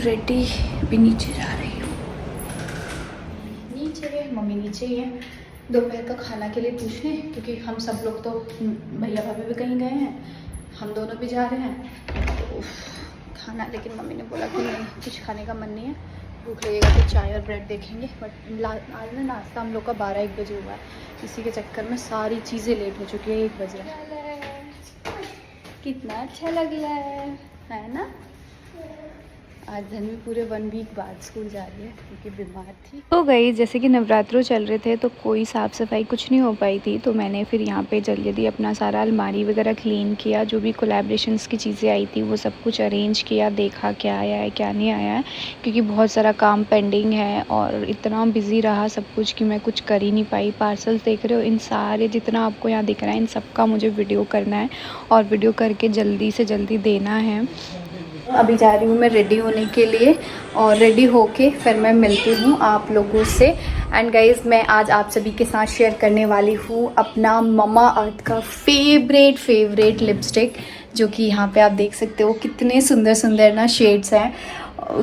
Ready, अभी नीचे जा रही हूँ। नीचे मम्मी नीचे ही है दोपहर का खाना के लिए पूछने, क्योंकि हम सब लोग तो भैया भाभी भी कहीं गए हैं, हम दोनों भी जा रहे हैं तो खाना। लेकिन मम्मी ने बोला कि नहीं, कुछ खाने का मन नहीं है, भूख लगेगा तो चाय और ब्रेड देखेंगे। बट आज ना नाश्ता हम लोग का 12-1 बजे हुआ है, इसी के चक्कर में सारी चीज़ें लेट हो चुकी है। 1 बज रहा है। कितना अच्छा लग रहा है ना। आज धन्वी पूरे 1 वीक बाद स्कूल जा रही है क्योंकि बीमार थी। तो गई जैसे कि नवरात्रों चल रहे थे तो कोई साफ़ सफाई कुछ नहीं हो पाई थी, तो मैंने फिर यहाँ पे जल्दी अपना सारा अलमारी वगैरह क्लीन किया। जो भी कोलैबोरेशंस की चीज़ें आई थी वो सब कुछ अरेंज किया, देखा क्या आया है क्या नहीं आया है, क्योंकि बहुत सारा काम पेंडिंग है और इतना बिज़ी रहा सब कुछ कि मैं कुछ कर ही नहीं पाई। पार्सल्स देख रहे हो, इन सारे जितना आपको यहाँ दिख रहा है इन सब का मुझे वीडियो करना है और वीडियो करके जल्दी से जल्दी देना है। अभी जा रही हूँ मैं रेडी होने के लिए और रेडी होके फिर मैं मिलती हूँ आप लोगों से। एंड गाइज़, मैं आज आप सभी के साथ शेयर करने वाली हूँ अपना ममा अर्थ का फेवरेट लिपस्टिक, जो कि यहाँ पे आप देख सकते हो कितने सुंदर सुंदर ना शेड्स हैं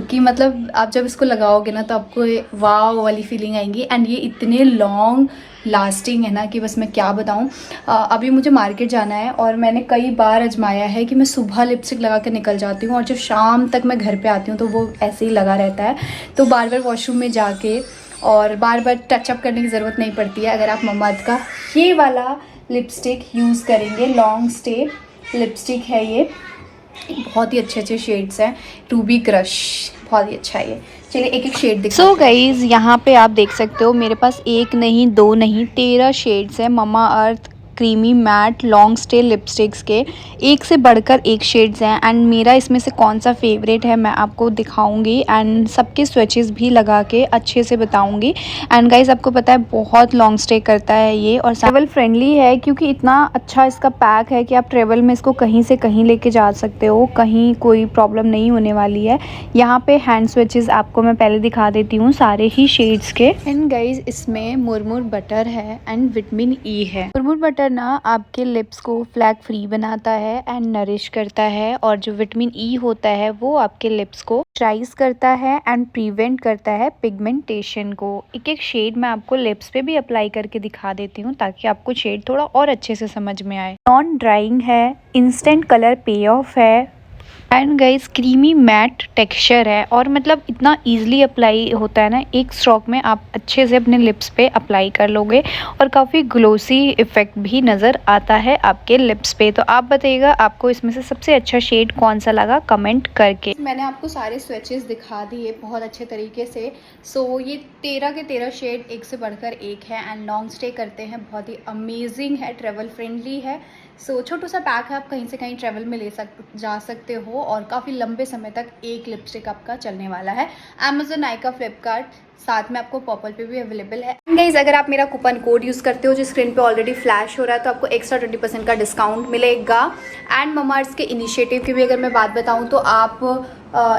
कि मतलब आप जब इसको लगाओगे ना तो आपको वाव वाली फीलिंग आएंगी। एंड ये इतने लॉन्ग लास्टिंग है ना कि बस मैं क्या बताऊँ। अभी मुझे मार्केट जाना है और मैंने कई बार आजमाया है कि मैं सुबह लिपस्टिक लगा के निकल जाती हूँ और जब शाम तक मैं घर पे आती हूँ तो वो ऐसे ही लगा रहता है। तो बार बार वॉशरूम में जाके और बार बार टचअप करने की ज़रूरत नहीं पड़ती है अगर आप ममा अर्थ का ये वाला लिपस्टिक यूज़ करेंगे। लॉन्ग स्टे लिपस्टिक है ये, बहुत ही अच्छे शेड्स हैं। रूबी क्रश बहुत ही अच्छा है ये। चलिए एक एक शेड दिखाते हैं। सो गाइज़, यहाँ पे आप देख सकते हो मेरे पास 1 नहीं 2 नहीं 13 शेड्स हैं Mamaearth creamy matte long stay lipsticks के। एक से बढ़कर एक शेड्स हैं एंड मेरा इसमें से कौन सा फेवरेट है मैं आपको दिखाऊंगी एंड सबके स्विचेस भी लगा के अच्छे से बताऊंगी। एंड गाइज, आपको पता है बहुत लॉन्ग स्टे करता है ये और ट्रैवल फ्रेंडली है, क्योंकि इतना अच्छा इसका पैक है कि आप ट्रैवल में इसको कहीं से कहीं लेके जा सकते हो, कहीं कोई प्रॉब्लम नहीं होने वाली है। यहाँ पे हैंड स्विचेस आपको मैं पहले दिखा देती हूँ सारे ही शेड्स के। एंड गाइज, इसमें मुरमुर बटर है एंड विटामिन ई है। मुरमुर बटर ना आपके लिप्स को फ्लैग फ्री बनाता है एंड नरिश करता है, और जो विटामिन ई होता है वो आपके लिप्स को मॉइस्चराइज करता है एंड प्रिवेंट करता है पिगमेंटेशन को। एक एक शेड मैं आपको लिप्स पे भी अप्लाई करके दिखा देती हूँ ताकि आपको शेड थोड़ा और अच्छे से समझ में आए। नॉन ड्राइंग है, इंस्टेंट कलर पे ऑफ है and guys creamy mat texture है और मतलब इतना इजीली अप्लाई होता है ना, एक स्ट्रोक में आप अच्छे से अपने लिप्स पे अप्लाई कर लोगे और काफ़ी ग्लोसी इफेक्ट भी नज़र आता है आपके लिप्स पे। तो आप बताइएगा आपको इसमें से सबसे अच्छा शेड कौन सा लगा कमेंट करके। मैंने आपको सारे स्विचेस दिखा दिए बहुत अच्छे तरीके से। सो ये 13 के 13 शेड एक से बढ़कर एक है एंड लॉन्ग स्टे करते हैं, बहुत ही अमेजिंग है, ट्रेवल फ्रेंडली है। सो छोटा सा पैक है, आप कहीं से कहीं ट्रैवल में जा सकते हो और काफ़ी लंबे समय तक एक लिपस्टिक आपका चलने वाला है। अमेजोन, नायका, फ्लिपकार्ट, साथ में आपको पर्पल पे भी अवेलेबल है। गाइस, अगर आप मेरा कूपन कोड यूज़ करते हो जो स्क्रीन पे ऑलरेडी फ्लैश हो रहा है तो आपको एक्स्ट्रा 20% का डिस्काउंट मिलेगा। एंड ममा अर्थ के इनिशिएटिव की भी अगर मैं बात बताऊँ तो आप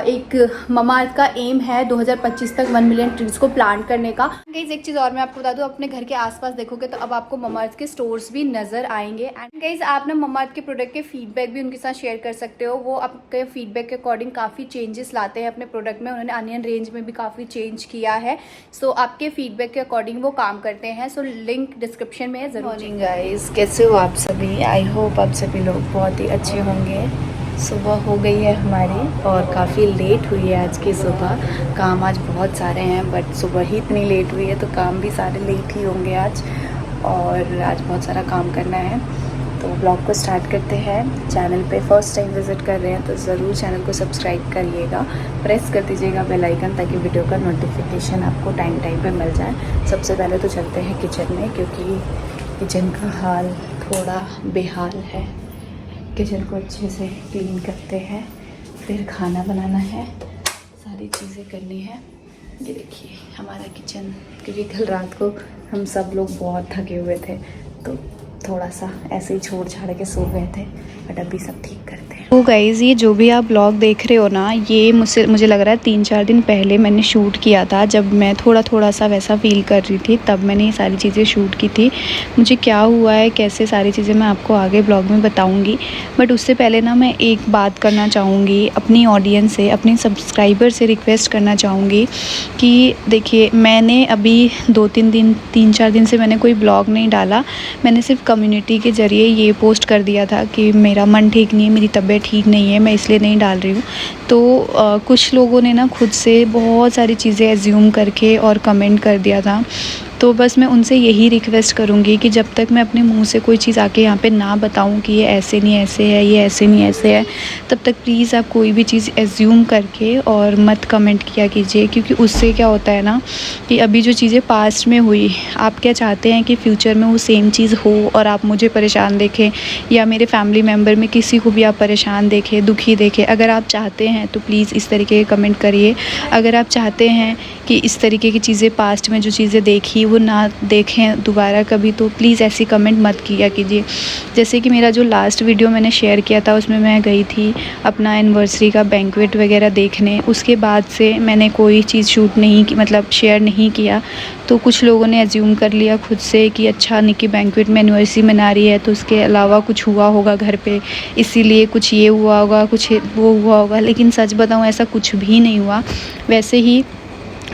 एक ममा अर्थ का एम है 2025 तक 1 मिलियन ट्रीज़ को प्लांट करने का। गाइस, एक चीज़ और मैं आपको बता दूँ, अपने घर के आसपास देखोगे तो अब आपको ममा अर्थ के स्टोर्स भी नज़र आएंगे। एंड गाइस, आप ना ममा अर्थ के प्रोडक्ट के फीडबैक भी उनके साथ शेयर कर सकते हो, वो आपके फीडबैक के अकॉर्डिंग काफ़ी चेंजेस लाते हैं अपने प्रोडक्ट में। उन्होंने अनियन रेंज में भी काफ़ी चेंज किया है, सो आपके फीडबैक के अकॉर्डिंग वो काम करते हैं। सो लिंक डिस्क्रिप्शन में जरूर। मॉर्निंग गाइस, कैसे हो आप सभी? आई होप आप सभी लोग बहुत ही अच्छे होंगे। सुबह हो गई है हमारी और काफ़ी लेट हुई है आज की सुबह। काम आज बहुत सारे हैं बट सुबह ही इतनी लेट हुई है तो काम भी सारे लेट ही होंगे आज, और आज बहुत सारा काम करना है। तो ब्लॉग को स्टार्ट करते हैं। चैनल पे फर्स्ट टाइम विज़िट कर रहे हैं तो ज़रूर चैनल को सब्सक्राइब करिएगा, प्रेस कर दीजिएगा बेल आइकन ताकि वीडियो का नोटिफिकेशन आपको टाइम पे मिल जाए। सबसे पहले तो चलते हैं किचन में, क्योंकि किचन का हाल थोड़ा बेहाल है। किचन को अच्छे से क्लीन करते हैं, फिर खाना बनाना है, सारी चीज़ें करनी है। ये देखिए हमारा किचन, क्योंकि कल रात को हम सब लोग बहुत थके हुए थे तो थोड़ा सा ऐसे ही छोड़ छाड़ के सो गए थे, बट अभी सब ठीक करते हैं। तो गाइज़ ये जो भी आप ब्लॉग देख रहे हो ना, ये मुझे लग रहा है 3-4 दिन पहले मैंने शूट किया था, जब मैं थोड़ा सा वैसा फ़ील कर रही थी, तब मैंने ये सारी चीज़ें शूट की थी। मुझे क्या हुआ है, कैसे सारी चीज़ें मैं आपको आगे ब्लॉग में बताऊंगी। बट उससे पहले ना मैं एक बात करना चाहूँगी अपनी ऑडियंस से, अपने सब्सक्राइबर से रिक्वेस्ट करना चाहूँगी कि देखिए, मैंने अभी 3-4 दिन से मैंने कोई ब्लॉग नहीं डाला। मैंने सिर्फ कम्युनिटी के ज़रिए ये पोस्ट कर दिया था कि मेरा मन ठीक नहीं है, मेरी तबीयत ठीक नहीं है, मैं इसलिए नहीं डाल रही हूँ। तो कुछ लोगों ने ना खुद से बहुत सारी चीज़ें एज्यूम करके और कमेंट कर दिया था। तो बस मैं उनसे यही रिक्वेस्ट करूँगी कि जब तक मैं अपने मुंह से कोई चीज़ आके यहाँ पे ना बताऊँ कि ये ऐसे नहीं ऐसे है, ये ऐसे नहीं ऐसे है, तब तक प्लीज़ आप कोई भी चीज़ एज्यूम करके और मत कमेंट किया कीजिए। क्योंकि उससे क्या होता है ना कि अभी जो चीज़ें पास्ट में हुई, आप क्या चाहते हैं कि फ्यूचर में वो सेम चीज़ हो और आप मुझे परेशान देखें या मेरे फैमिली मेम्बर में किसी को भी आप परेशान देखें, दुखी देखें। अगर आप चाहते हैं तो प्लीज़ इस तरीके के कमेंट करिए। अगर आप चाहते हैं कि इस तरीके की चीज़ें पास्ट में जो चीज़ें देखी वो ना देखें दोबारा कभी, तो प्लीज़ ऐसी कमेंट मत किया कीजिए। जैसे कि मेरा जो लास्ट वीडियो मैंने शेयर किया था, उसमें मैं गई थी अपना एनिवर्सरी का बैंक्वेट वगैरह देखने। उसके बाद से मैंने कोई चीज़ शूट नहीं की, मतलब शेयर नहीं किया। तो कुछ लोगों ने एज्यूम कर लिया खुद से कि अच्छा निक्की बैंक्वेट में एनिवर्सरी मना रही है, तो उसके अलावा कुछ हुआ होगा घर पे, इसीलिए कुछ ये हुआ होगा, कुछ वो हुआ होगा। लेकिन सच बताऊँ, ऐसा कुछ भी नहीं हुआ। वैसे ही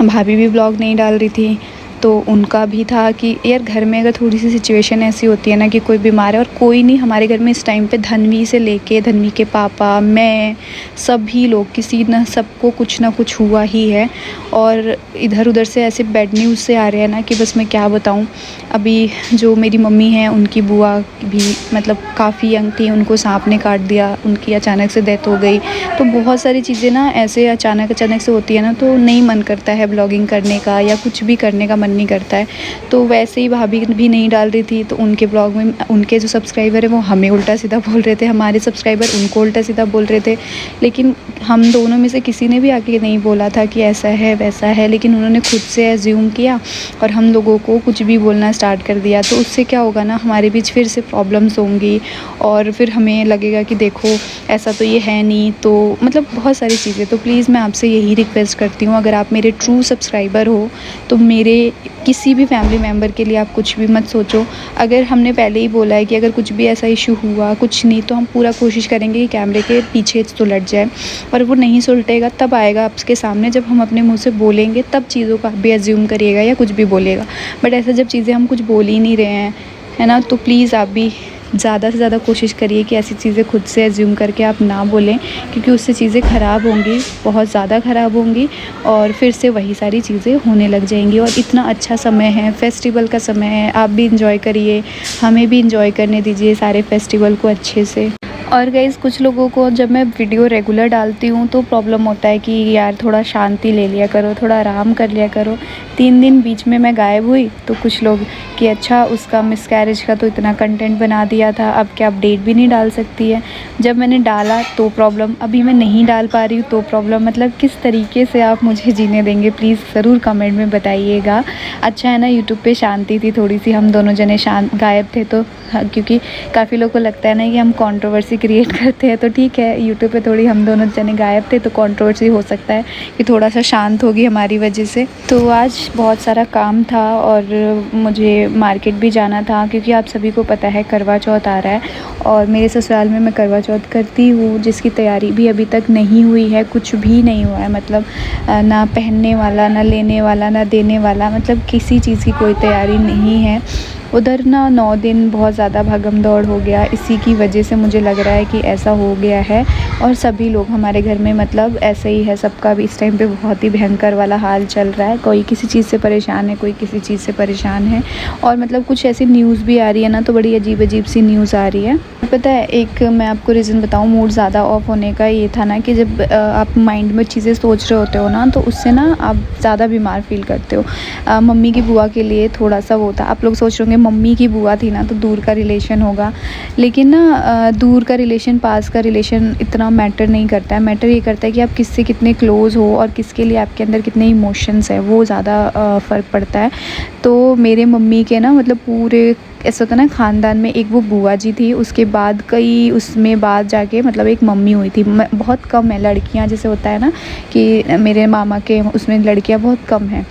भाभी भी ब्लॉग नहीं डाल रही थी, तो उनका भी था कि यार घर में अगर थोड़ी सी सिचुएशन ऐसी होती है ना कि कोई बीमार है, और कोई नहीं हमारे घर में इस टाइम पे, धन्वी से लेके धन्वी के पापा, मैं, सभी लोग, किसी न सबको कुछ ना कुछ हुआ ही है। और इधर उधर से ऐसे बैड न्यूज़ से आ रहे हैं ना कि बस मैं क्या बताऊँ। अभी जो मेरी मम्मी हैं, उनकी बुआ भी मतलब काफ़ी यंग थी, उनको सांप ने काट दिया, उनकी अचानक से डेथ हो गई। तो बहुत सारी चीज़ें ना ऐसे अचानक से होती है ना, तो नहीं मन करता है ब्लॉगिंग करने का या कुछ भी करने का मन नहीं करता है। तो वैसे ही भाभी भी नहीं डाल रही थी, तो उनके ब्लॉग में उनके जो सब्सक्राइबर है वो हमें उल्टा सीधा बोल रहे थे, हमारे सब्सक्राइबर उनको उल्टा सीधा बोल रहे थे। लेकिन हम दोनों में से किसी ने भी आके नहीं बोला था कि ऐसा है वैसा है, लेकिन उन्होंने खुद से एज्यूम किया और हम लोगों को कुछ भी बोलना स्टार्ट कर दिया। तो उससे क्या होगा ना, हमारे बीच फिर से प्रॉब्लम्स होंगी और फिर हमें लगेगा कि देखो ऐसा तो ये है नहीं, तो मतलब बहुत सारी चीज़ें। तो प्लीज़ मैं आपसे यही रिक्वेस्ट करती हूँ, अगर आप मेरे ट्रू सब्सक्राइबर हो तो मेरे किसी भी फैमिली मेम्बर के लिए आप कुछ भी मत सोचो। अगर हमने पहले ही बोला है कि अगर कुछ भी ऐसा इशू हुआ, कुछ नहीं, तो हम पूरा कोशिश करेंगे कि कैमरे के पीछे सुलट जाए, और वो नहीं सुलटेगा तब आएगा आपके सामने, जब हम अपने मुंह से बोलेंगे तब चीज़ों को आप भी एज्यूम करिएगा या कुछ भी बोलिएगा। बट ऐसा जब चीज़ें हम कुछ बोल ही नहीं रहे हैं, है ना, तो प्लीज़ आप भी ज़्यादा से ज़्यादा कोशिश करिए कि ऐसी चीज़ें खुद से एज्यूम करके आप ना बोलें, क्योंकि उससे चीज़ें ख़राब होंगी, बहुत ज़्यादा ख़राब होंगी, और फिर से वही सारी चीज़ें होने लग जाएंगी। और इतना अच्छा समय है, फेस्टिवल का समय है, आप भी इंजॉय करिए, हमें भी इंजॉय करने दीजिए सारे फेस्टिवल को अच्छे से। और गाइज़, कुछ लोगों को जब मैं वीडियो रेगुलर डालती हूँ तो प्रॉब्लम होता है कि यार थोड़ा शांति ले लिया करो, थोड़ा आराम कर लिया करो। 3 दिन बीच में मैं गायब हुई तो कुछ लोग कि अच्छा उसका मिसकैरेज का तो इतना कंटेंट बना दिया था, अब क्या अपडेट भी नहीं डाल सकती है। जब मैंने डाला तो प्रॉब्लम, अभी मैं नहीं डाल पा रही हूँ तो प्रॉब्लम। मतलब किस तरीके से आप मुझे जीने देंगे, प्लीज़ ज़रूर कमेंट में बताइएगा। अच्छा है ना, यूट्यूब पे शांति थी थोड़ी सी, हम दोनों जने शांत गायब थे तो, क्योंकि काफ़ी लोगों को लगता है ना कि हम कंट्रोवर्सी क्रिएट करते हैं, तो ठीक है, यूट्यूब पे थोड़ी हम दोनों जने गायब थे तो कंट्रोवर्सी हो सकता है कि थोड़ा सा शांत होगी हमारी वजह से। तो आज बहुत सारा काम था और मुझे मार्केट भी जाना था, क्योंकि आप सभी को पता है करवा चौथ आ रहा है और मेरे ससुराल में मैं करवा चौथ करती हूँ, जिसकी तैयारी भी अभी तक नहीं हुई है, कुछ भी नहीं हुआ है। मतलब ना पहनने वाला, ना लेने वाला, ना देने वाला, मतलब किसी चीज़ की कोई तैयारी नहीं है। उधर ना 9 दिन बहुत ज़्यादा भागम दौड़ हो गया, इसी की वजह से मुझे लग रहा है कि ऐसा हो गया है। और सभी लोग हमारे घर में मतलब ऐसे ही है, सबका भी इस टाइम पे बहुत ही भयंकर वाला हाल चल रहा है। कोई किसी चीज़ से परेशान है, कोई किसी चीज़ से परेशान है, और मतलब कुछ ऐसी न्यूज़ भी आ रही है ना, तो बड़ी अजीब सी न्यूज़ आ रही है। पता है, एक मैं आपको रीज़न बताऊँ मूड ज़्यादा ऑफ होने का, ये था ना कि जब आप माइंड में चीज़ें सोच रहे होते हो ना, तो उससे ना आप ज़्यादा बीमार फील करते हो। मम्मी की बुआ के लिए थोड़ा सा वो था, आप लोग सोच रहे होंगे मम्मी की बुआ थी ना, तो दूर का रिलेशन होगा। लेकिन ना दूर का रिलेशन पास का रिलेशन इतना मैटर नहीं करता है। मैटर ये करता है कि आप किससे कितने क्लोज़ हो और किसके लिए आपके अंदर कितने इमोशंस है, वो ज़्यादा फ़र्क पड़ता है। तो मेरे मम्मी के ना मतलब पूरे ऐसा होता ना ख़ानदान में, एक वो बुआ जी थी, उसके बाद कई उसमें बाद जाके मतलब एक मम्मी हुई थी। बहुत कम है लड़कियां, जैसे होता है ना कि मेरे मामा के उसमें लड़कियां बहुत कम हैं।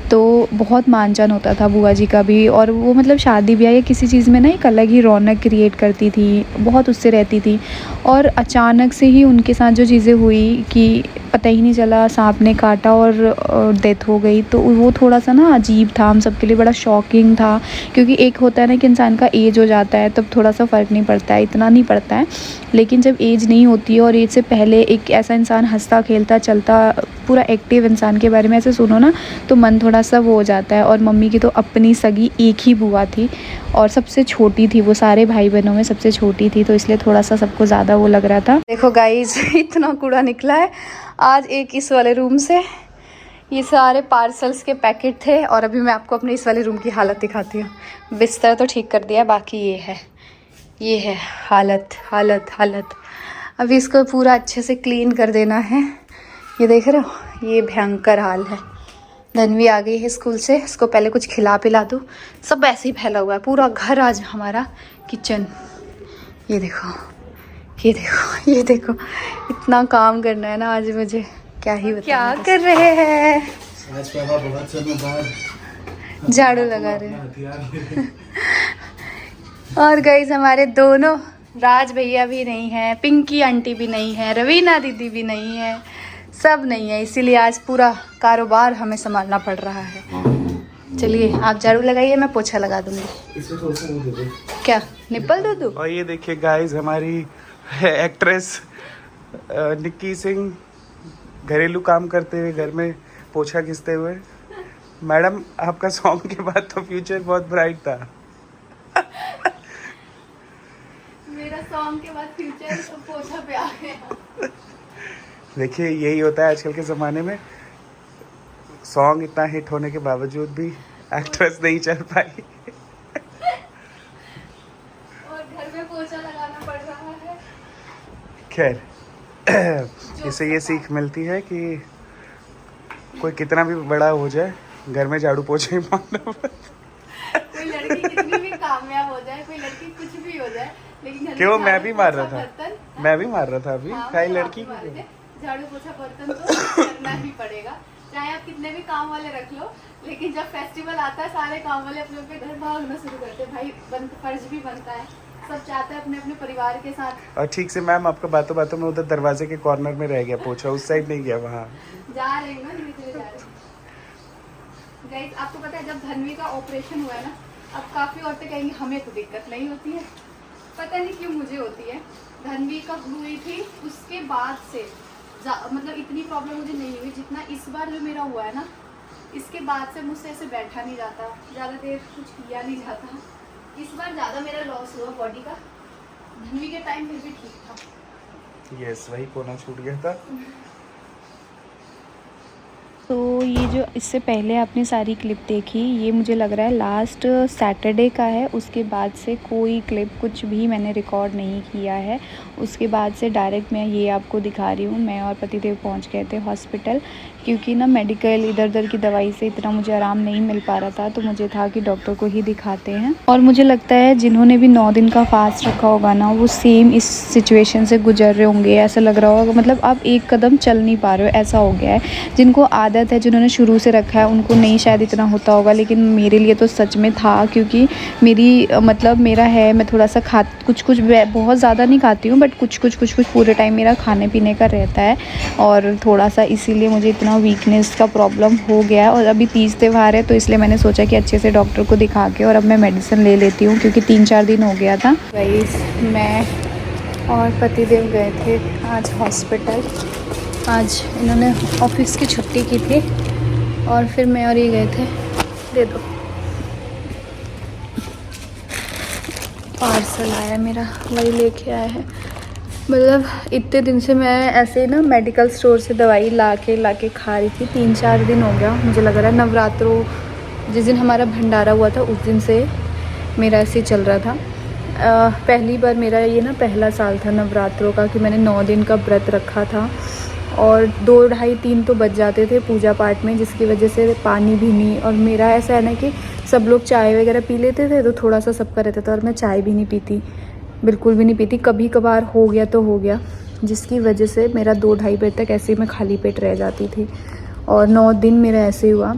तो बहुत मानचान होता था बुआ जी का भी, और वो मतलब शादी ब्याह या किसी चीज़ में ना एक अलग ही रौनक क्रिएट करती थी, बहुत उससे रहती थी। और अचानक से ही उनके साथ जो चीज़ें हुई कि पता ही नहीं चला, सांप ने काटा और डेथ हो गई। तो वो थोड़ा सा ना अजीब था, हम सबके लिए बड़ा शॉकिंग था। क्योंकि एक होता है ना कि इंसान का एज हो जाता है तब थोड़ा सा फ़र्क नहीं पड़ता है, इतना नहीं पड़ता है। लेकिन जब एज नहीं होती है और एज से पहले एक ऐसा इंसान हंसता खेलता चलता पूरा एक्टिव इंसान के बारे में ऐसे सुनो ना, तो मन थोड़ा सा वो हो जाता है। और मम्मी की तो अपनी सगी एक ही बुआ थी और सबसे छोटी थी वो, सारे भाई बहनों में सबसे छोटी थी, तो इसलिए थोड़ा सा सबको ज़्यादा वो लग रहा था। देखो गाइज इतना कूड़ा निकला है आज एक इस वाले रूम से। ये सारे पार्सल्स के पैकेट थे। और अभी मैं आपको अपने इस वाले रूम की हालत दिखाती हूँ। बिस्तर तो ठीक कर दिया, बाकी ये है हालत हालत हालत। अभी इसको पूरा अच्छे से क्लीन कर देना है। ये देख रहे हो, ये भयंकर हाल है। धनवी आ गई है स्कूल से, इसको पहले कुछ खिला पिला दूँ। सब ऐसे ही फैला हुआ है पूरा घर आज हमारा किचन। ये देखो ये देखो ये देखो, इतना काम करना है ना आज मुझे, क्या ही बताऊं। क्या कर रहे हैं? आज पापा बहुत समय बाद झाड़ू लगा रहे हैं। और गाइस हमारे दोनों, राज भैया भी नहीं है, पिंकी आंटी भी नहीं है, रवीना दीदी भी नहीं है, सब नहीं है। इसीलिए आज पूरा कारोबार हमें संभालना पड़ रहा है। चलिए आप झाड़ू लगाइए, मैं पोछा लगा दूंगी। क्या निप्पल दो दो? और ये देखिए गाइस, हमारी एक्ट्रेस निक्की सिंह घरेलू काम करते हुए, घर में पोछा खींचते हुए। मैडम आपका सॉन्ग के बाद तो फ्यूचर बहुत ब्राइट था। मेरा सॉन्ग के बाद फ्यूचर तो पोछा पे आ गया। देखिए यही होता है आजकल के ज़माने में, सॉन्ग इतना हिट होने के बावजूद भी एक्ट्रेस नहीं चल पाई। और घर में पोछा लगाना पड़ रहा है। खैर इससे ये सीख मिलती है कि कोई कितना भी बड़ा हो जाए, घर में झाड़ू पोछा ही मारना। कोई लड़की कितनी भी कामयाब हो जाए, कोई लड़की कुछ भी हो जाए, लेकिन क्यों, मैं भी मार रहा था, मैं भी मार रहा था अभी। खाई लड़की झाड़ू पोछा बर्तन तो करना ही पड़ेगा, चाहे आप कितने भी काम वाले रख लो। लेकिन जब फेस्टिवल आता है सारे काम वाले अपने अपने घर भागना शुरू करते हैं। भाई फर्ज भी बनता है, सब चाहते हैं अपने अपने परिवार के साथ। और ठीक से मैम आपका बातों बातों में उधर दरवाजे के कॉर्नर में रह गया पोछा, उस साइड नहीं गया, वहाँ जा रहे हैं ना, धीरे जा रहे हैं। गाइस आपको पता है जब धनवी का ऑपरेशन हुआ है ना, अब काफ़ी औरतें कहेंगी हमें तो दिक्कत नहीं होती है, पता नहीं क्यों मुझे होती है। धनवी कब हुई थी उसके बाद से मतलब इतनी प्रॉब्लम मुझे नहीं हुई जितना इस बार जो मेरा हुआ है ना, इसके बाद से मुझसे ऐसे बैठा नहीं जाता, ज़्यादा देर कुछ किया नहीं जाता। इस बार ज़्यादा मेरा लॉस हुआ बॉडी का। धनवी के टाइम फिर भी ठीक था। यस, वही कोना छूट गया था। तो ये जो इससे पहले आपने सारी क्लिप देखी, ये मुझे लग रहा है लास्ट सैटरडे का है। उसके बाद से कोई क्लिप कुछ भी मैंने रिकॉर्ड नहीं किया है। उसके बाद से डायरेक्ट मैं ये आपको दिखा रही हूँ। मैं और पतिदेव पहुँच गए थे हॉस्पिटल, क्योंकि ना मेडिकल इधर उधर की दवाई से इतना मुझे आराम नहीं मिल पा रहा था, तो मुझे था कि डॉक्टर को ही दिखाते हैं। और मुझे लगता है जिन्होंने भी 9 दिन का फास्ट रखा होगा ना, वो सेम इस सिचुएशन से गुजर रहे होंगे। ऐसा लग रहा होगा मतलब आप एक कदम चल नहीं पा रहे हो, ऐसा हो गया है। जिनको आदत है, जिन्होंने शुरू से रखा है, उनको नहीं शायद इतना होता होगा, लेकिन मेरे लिए तो सच में था। क्योंकि मेरी मतलब मेरा है, मैं थोड़ा सा कुछ बहुत ज़्यादा नहीं खाती हूँ, बट कुछ पूरे टाइम मेरा खाने पीने का रहता है। और थोड़ा सा इसीलिए मुझे इतना वीकनेस का प्रॉब्लम हो गया है। और अभी तीज त्यौहार है, तो इसलिए मैंने सोचा कि अच्छे से डॉक्टर को दिखा के और अब मैं मेडिसिन ले लेती हूँ, क्योंकि 3-4 दिन हो गया था। गाइस मैं और पतिदेव गए थे आज हॉस्पिटल। आज इन्होंने ऑफिस की छुट्टी की थी और फिर मैं और ये गए थे। दे दो, पार्सल आया मेरा, वही लेके आया है। मतलब इतने दिन से मैं ऐसे ना मेडिकल स्टोर से दवाई ला के खा रही थी। 3-4 दिन हो गया मुझे लग रहा है, नवरात्रों जिस दिन हमारा भंडारा हुआ था उस दिन से मेरा ऐसे ही चल रहा था। पहली बार मेरा ये ना पहला साल था नवरात्रों का कि मैंने 9 दिन का व्रत रखा था और 2 ढाई 3 तो बज जाते थे पूजा पाठ में, जिसकी वजह से पानी भी नहीं। और मेरा ऐसा है ना कि सब लोग चाय वगैरह पी लेते थे तो थोड़ा सा सबका रहता था और मैं चाय भी नहीं पीती, बिल्कुल भी नहीं पीती। कभी कभार हो गया तो हो गया, जिसकी वजह से मेरा 2 ढाई बजे तक ऐसे ही मैं खाली पेट रह जाती थी और 9 दिन मेरा ऐसे ही हुआ।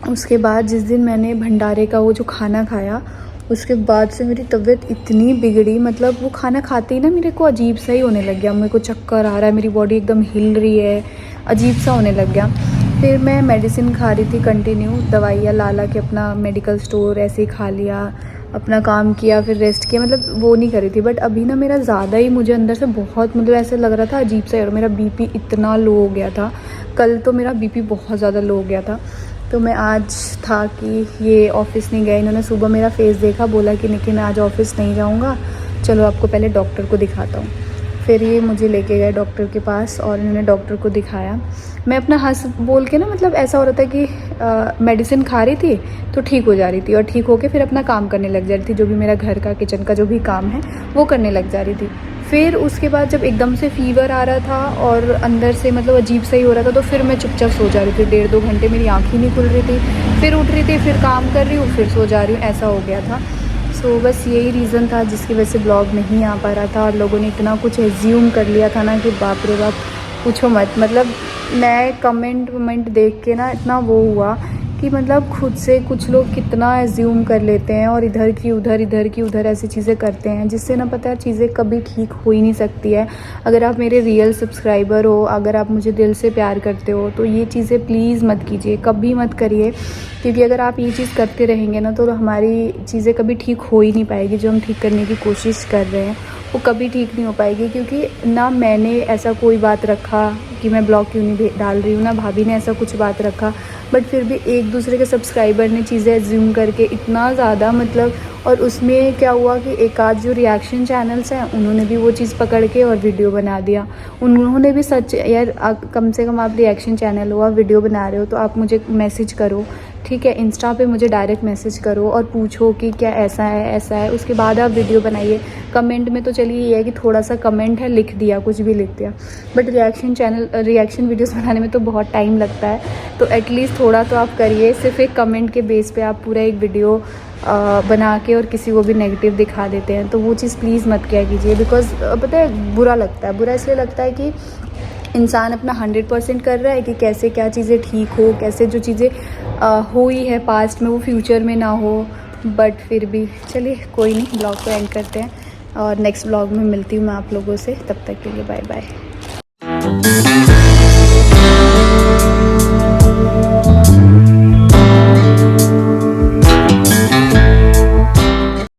उसके बाद जिस दिन मैंने भंडारे का वो जो खाना खाया उसके बाद से मेरी तबीयत इतनी बिगड़ी, मतलब वो खाना खाते ही ना मेरे को अजीब सा ही होने लग गया, मेरे को चक्कर आ रहा है, मेरी बॉडी एकदम हिल रही है, अजीब सा होने लग गया। फिर मैं मेडिसिन खा रही थी कंटिन्यू, दवाइयाँ ला ला के अपना मेडिकल स्टोर ऐसे ही खा लिया, अपना काम किया, फिर रेस्ट किया, मतलब वो नहीं करी थी। बट अभी ना मेरा ज़्यादा ही मुझे अंदर से बहुत मतलब ऐसे लग रहा था अजीब सा, और मेरा बीपी इतना लो हो गया था, कल तो मेरा बीपी बहुत ज़्यादा लो हो गया था। तो मैं आज था कि ये ऑफ़िस नहीं गए, इन्होंने सुबह मेरा फेस देखा, बोला कि निकी मैं आज ऑफ़िस नहीं जाऊँगा, चलो आपको पहले डॉक्टर को दिखाता हूँ। फिर ये मुझे लेके गए डॉक्टर के पास और इन्होंने डॉक्टर को दिखाया। मैं अपना हंस बोल के ना, मतलब ऐसा हो रहा था कि मेडिसिन खा रही थी तो ठीक हो जा रही थी और ठीक होके फिर अपना काम करने लग जा रही थी, जो भी मेरा घर का किचन का जो भी काम है वो करने लग जा रही थी। फिर उसके बाद जब एकदम से फ़ीवर आ रहा था और अंदर से मतलब अजीब सा ही हो रहा था, तो फिर मैं चुपचाप सो जा रही थी, 1.5-2 घंटे मेरी आँख ही नहीं खुल रही थी, फिर उठ रही थी, फिर काम कर रही हूँ, फिर सो जा रही हूँ, ऐसा हो गया था। सो बस यही रीज़न था जिसकी वजह से ब्लॉग नहीं आ पा रहा था और लोगों ने इतना कुछ एज्यूम कर लिया था ना कि बाप रे बाप पूछो मत। मतलब मैं कमेंट देख के ना इतना वो हुआ कि मतलब खुद से कुछ लोग कितना एज्यूम कर लेते हैं और इधर की उधर ऐसी चीज़ें करते हैं, जिससे ना पता है चीज़ें कभी ठीक हो ही नहीं सकती है। अगर आप मेरे रियल सब्सक्राइबर हो, अगर आप मुझे दिल से प्यार करते हो, तो ये चीज़ें प्लीज़ मत कीजिए, कभी मत करिए, क्योंकि अगर आप ये चीज़ करते रहेंगे ना तो हमारी चीज़ें कभी ठीक हो ही नहीं पाएगी। जो हम ठीक करने की कोशिश कर रहे हैं वो कभी ठीक नहीं हो पाएगी, क्योंकि ना मैंने ऐसा कोई बात रखा कि मैं ब्लॉग क्यों नहीं डाल रही हूँ, ना भाभी ने ऐसा कुछ बात रखा, बट फिर भी एक दूसरे के सब्सक्राइबर ने चीज़ें एज्यूम करके इतना ज़्यादा मतलब, और उसमें क्या हुआ कि एक आध जो रिएक्शन चैनल्स हैं उन्होंने भी वो चीज़ पकड़ के और वीडियो बना दिया। उन्होंने भी सच यार, कम से कम आप रिएक्शन चैनल हो, आप वीडियो बना रहे हो तो आप मुझे मैसेज करो, ठीक है, इंस्टा पे मुझे डायरेक्ट मैसेज करो और पूछो कि क्या ऐसा है, उसके बाद आप वीडियो बनाइए। कमेंट में तो चलिए ये है कि थोड़ा सा कमेंट है, लिख दिया, कुछ भी लिख दिया, बट रिएक्शन वीडियोस बनाने में तो बहुत टाइम लगता है, तो एटलीस्ट थोड़ा तो आप करिए। सिर्फ एक कमेंट के बेस पे आप पूरा एक वीडियो बना के और किसी को भी नेगेटिव दिखा देते हैं, तो वो चीज़ प्लीज़ मत किया कीजिए। बिकॉज़ पता है बुरा लगता है, बुरा इसलिए लगता है कि इंसान अपना 100% कर रहा है कि कैसे क्या चीज़ें ठीक हो, कैसे जो चीज़ें हुई है पास्ट में वो फ्यूचर में ना हो। बट फिर भी चलिए कोई नहीं, ब्लॉग को एंड करते हैं और नेक्स्ट ब्लॉग में मिलती हूँ मैं आप लोगों से। तब तक के लिए बाय बाय।